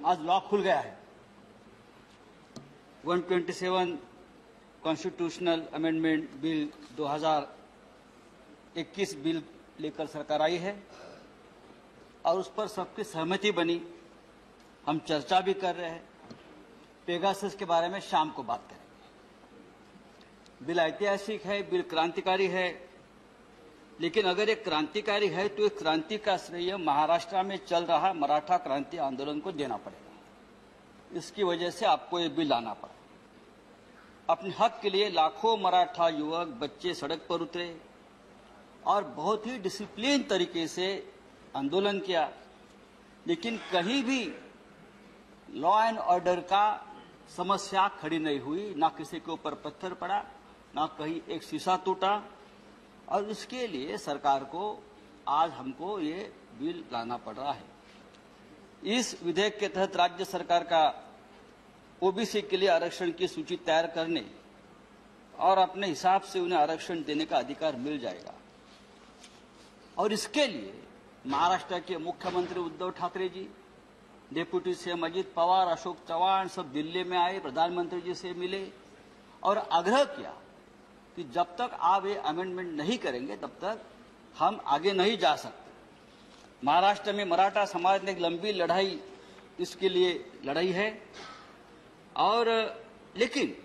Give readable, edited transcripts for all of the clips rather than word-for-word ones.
आज लॉ खुल गया है। 127 कॉन्स्टिट्यूशनल अमेंडमेंट बिल 2021 बिल लेकर सरकार आई है और उस पर सबकी सहमति बनी। हम चर्चा भी कर रहे हैं। पेगासस के बारे में शाम को बात करेंगे। बिल ऐतिहासिक है, बिल क्रांतिकारी है, लेकिन अगर एक क्रांतिकारी है तो एक क्रांति का श्रेय महाराष्ट्र में चल रहा मराठा क्रांति आंदोलन को देना पड़ेगा। इसकी वजह से आपको ये बिल लाना पड़ा। अपने हक के लिए लाखों मराठा युवक बच्चे सड़क पर उतरे और बहुत ही डिसिप्लिन तरीके से आंदोलन किया, लेकिन कहीं भी लॉ एंड ऑर्डर का समस्या खड़ी नहीं हुई। ना किसी के ऊपर पत्थर पड़ा, ना कहीं एक शीशा टूटा। और इसके लिए सरकार को आज हमको ये बिल लाना पड़ रहा है। इस विधेयक के तहत राज्य सरकार का ओबीसी के लिए आरक्षण की सूची तैयार करने और अपने हिसाब से उन्हें आरक्षण देने का अधिकार मिल जाएगा। और इसके लिए महाराष्ट्र के मुख्यमंत्री उद्धव ठाकरे जी, डिप्टी सीएम अजित पवार, अशोक चव्हाण सब दिल्ली में आए, प्रधानमंत्री जी से मिले और आग्रह किया कि जब तक आप ये अमेंडमेंट नहीं करेंगे तब तक हम आगे नहीं जा सकते। महाराष्ट्र में मराठा समाज ने एक लंबी लड़ाई इसके लिए लड़ाई है। और लेकिन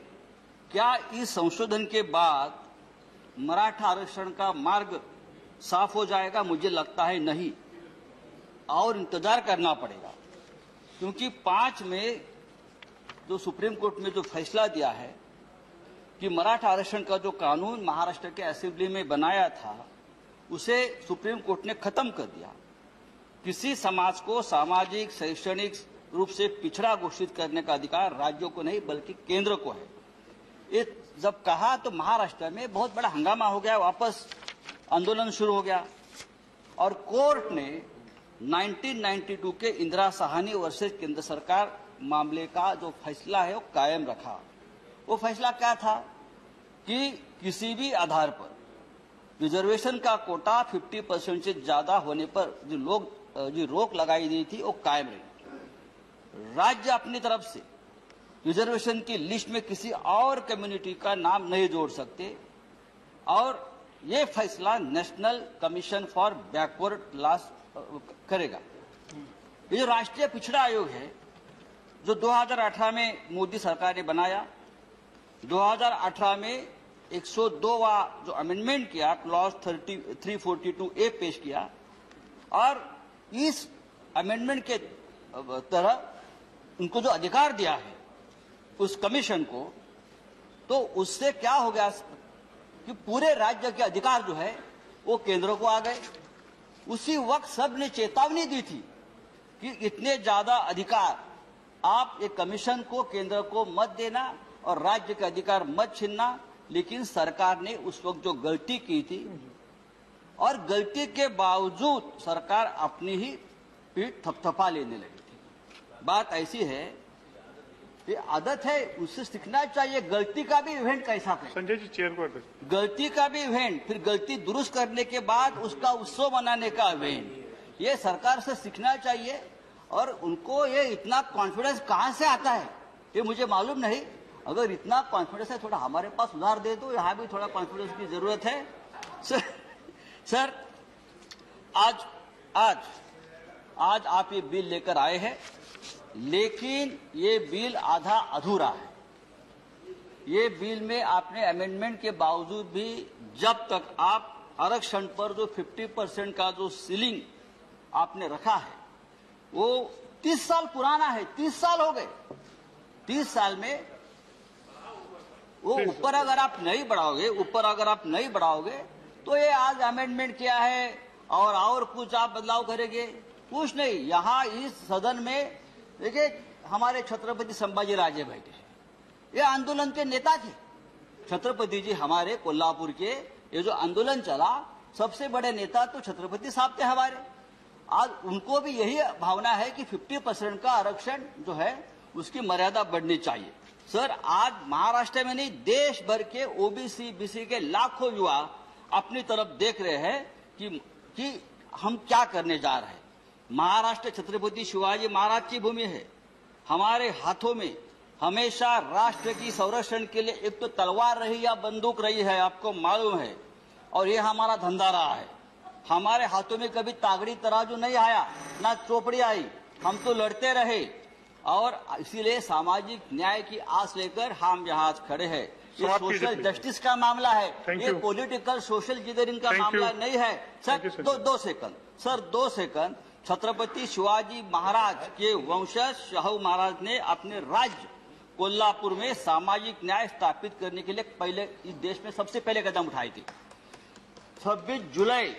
क्या इस संशोधन के बाद मराठा आरक्षण का मार्ग साफ हो जाएगा? मुझे लगता है नहीं, और इंतजार करना पड़ेगा। क्योंकि 5 में जो सुप्रीम कोर्ट में जो फैसला दिया है कि मराठा आरक्षण का जो कानून महाराष्ट्र के असेंबली में बनाया था उसे सुप्रीम कोर्ट ने खत्म कर दिया। किसी समाज को सामाजिक शैक्षणिक रूप से पिछड़ा घोषित करने का अधिकार राज्यों को नहीं बल्कि केंद्र को है। ये जब कहा तो महाराष्ट्र में बहुत बड़ा हंगामा हो गया, वापस आंदोलन शुरू हो गया और कोर्ट ने 1992 के इंदिरा साहनी वर्सेस केंद्र सरकार मामले का जो फैसला है वो कायम रखा। वो फैसला क्या था कि किसी भी आधार पर रिजर्वेशन का कोटा 50% से ज्यादा होने पर जो रोक लगाई गई थी वो कायम रही। राज्य अपनी तरफ से रिजर्वेशन की लिस्ट में किसी और कम्युनिटी का नाम नहीं जोड़ सकते और ये फैसला national commission for backward class करेगा। ये जो राष्ट्रीय पिछड़ा आयोग है जो 2018 में मोदी सरकार ने बनाया, 2018 में 102वां जो अमेंडमेंट किया, क्लॉज 342A पेश किया और इस अमेंडमेंट के तरह उनको जो अधिकार दिया है उस कमीशन को, तो उससे क्या हो गया कि पूरे राज्य के अधिकार जो है वो केंद्र को आ गए। उसी वक्त सबने चेतावनी दी थी कि इतने ज्यादा अधिकार आप एक कमीशन को, केंद्र को मत देना और राज्य के अधिकार मत छीनना। लेकिन सरकार ने उस वक्त जो गलती की थी और गलती के बावजूद सरकार अपनी ही पीठ थपथपा लेने लगी थी। बात ऐसी है, ये आदत है, उससे सीखना चाहिए। गलती का भी इवेंट कैसा है संजय जी, चेयर को गलती का भी इवेंट, फिर गलती दुरुस्त करने के बाद उसका उत्सव मनाने का इवेंट, ये सरकार से सीखना चाहिए। और उनको ये इतना कॉन्फिडेंस कहां से आता है ये मुझे मालूम नहीं। अगर इतना कॉन्फिडेंस है थोड़ा हमारे पास उधार दे दो, यहाँ भी थोड़ा कॉन्फिडेंस की जरूरत है। सर आज आप ये बिल लेकर आए हैं, लेकिन ये बिल आधा अधूरा है। ये बिल में आपने अमेंडमेंट के बावजूद भी जब तक आप आरक्षण पर जो 50% का जो सीलिंग आपने रखा है वो 30 साल पुराना है, 30 साल हो गए। 30 साल में वो ऊपर अगर आप नहीं बढ़ाओगे तो ये आज अमेंडमेंट किया है और कुछ आप बदलाव करेंगे, कुछ नहीं। यहाँ इस सदन में देखिए हमारे छत्रपति संभाजी राजे बैठे हैं, ये आंदोलन के नेता थे। छत्रपति जी हमारे कोल्हापुर के ये जो आंदोलन चला सबसे बड़े नेता तो छत्रपति साहब थे हमारे। आज उनको भी यही भावना है कि 50% का आरक्षण जो है उसकी मर्यादा बढ़नी चाहिए। सर आज महाराष्ट्र में नहीं देश भर के ओबीसी बीसी के लाखों युवा अपनी तरफ देख रहे हैं कि हम क्या करने जा रहे हैं। महाराष्ट्र छत्रपति शिवाजी महाराज की भूमि है, हमारे हाथों में हमेशा राष्ट्र की संरक्षण के लिए एक तो तलवार रही या बंदूक रही है, आपको मालूम है, और ये हमारा धंधा रहा है। हमारे हाथों में कभी तागड़ी तराजू नहीं आया, ना चोपड़ी आई, हम तो लड़ते रहे, और इसीलिए सामाजिक न्याय की आस लेकर हम यहाँ खड़े हैं। ये सोशल जस्टिस का मामला है, ये पॉलिटिकल सोशल इंजीनियरिंग का मामला नहीं है। सर दो second, sir 2 second. Chhatrapati Shivaji Maharaj के वंशज शाहू महाराज ने अपने राज्य कोल्हापुर में सामाजिक न्याय स्थापित करने के लिए पहले इस देश में सबसे पहले कदम उठाई थी। 26 जुलाई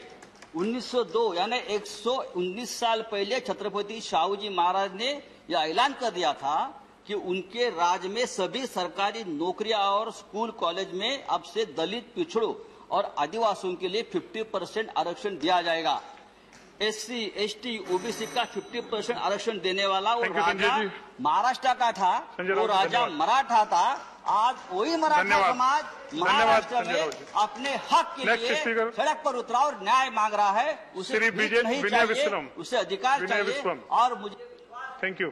1902 यानी 119 साल पहले छत्रपति शाहू जी महाराज ने यह ऐलान कर दिया था कि उनके राज्य में सभी सरकारी नौकरियां और स्कूल कॉलेज में अब से दलित, पिछड़ों और आदिवासियों के लिए 50% आरक्षण दिया जाएगा। SC, ST, OBC का 50% आरक्षण देने वाला वो राजा महाराष्ट्र का था, वो राजा मराठा था। आज वही मराठा समाज महाराष्ट्र में अपने हक के लिए सड़क पर उतरा और न्याय मांग रहा है। उसे नहीं चाहिए, उसे अधिकार चाहिए। और मुझे थैंक यू।